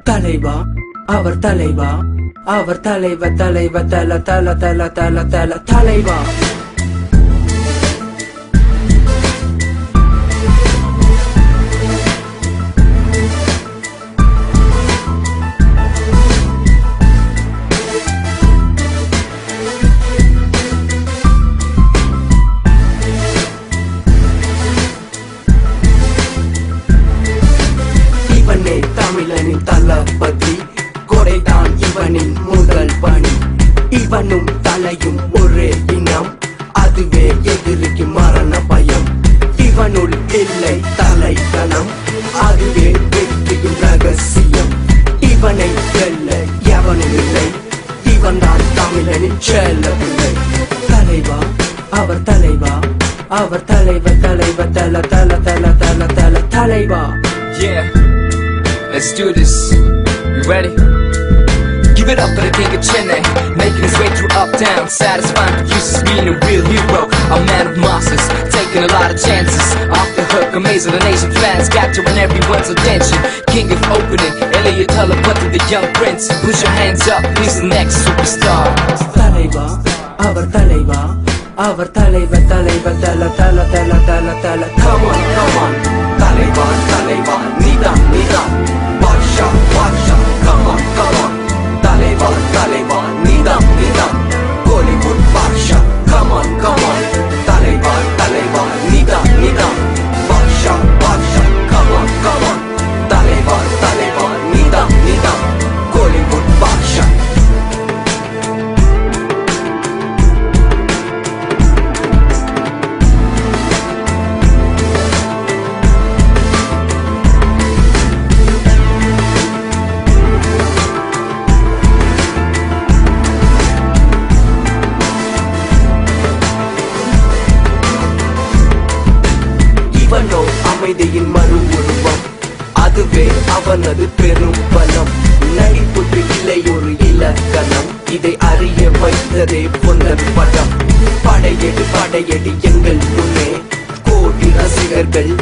தலைவா அவர் தலைவா அவர் தலைவ தலைவ தல தல தல தல தல தலைவா இவனே தமிழனின் தளபதி கொடைதான் இவனின் முதல் பணி இவனும் தலையும் ஒரே இனம் அதுவே எதிரிக்கு மரண பயம் இவனுள் இல்லை தலைக்கணம் அதுவே வெற்றியின் ரகசியம் இவனை வெல்ல எவனும் இல்லை இவன்தான் தமிழனின் செல்லவில்லை தலைவா அவர் தலைவா அவர் தலைவ தலைவ தல தல தல தல தல தலைவா. Yeah, let's do this. You ready? Give it up for the king of Chennai, making his way through uptown, satisfying producers, being a real hero. A man of masses, taking a lot of chances. Off the hook, amazing the nation fans, capturing everyone's attention. King of opening, Elliot Talapati, the young prince. Put your hands up, he's the next superstar. Talaiva, our Talaiva, our Talaiva, Talaiva, Tala, Tala, Tala, Tala, Tala. Come on, come on, Talaiva, Talaiva, Nida, Nida, Basha, Basha. Come on, come on, Talaiva, Talaiva, Nida, Nida, Bollywood Basha. Come on, come on, Talaiva, Talaiva, Nida, Nida, Basha, Basha. Come on, come on, Talaiva, Talaiva, Nida, Nida, Bollywood Basha. இவனோ அமைதியின் மறு உருவம் அதுவே அவனது பெரும் பலம் நடிப்புக்கு இல்லை ஒரு இலக்கணம் இதை அறிய வைத்ததே பொன்னன் படம் படையெடு படையெடு எங்கள் முன்னே கோடி ரசிகர்கள்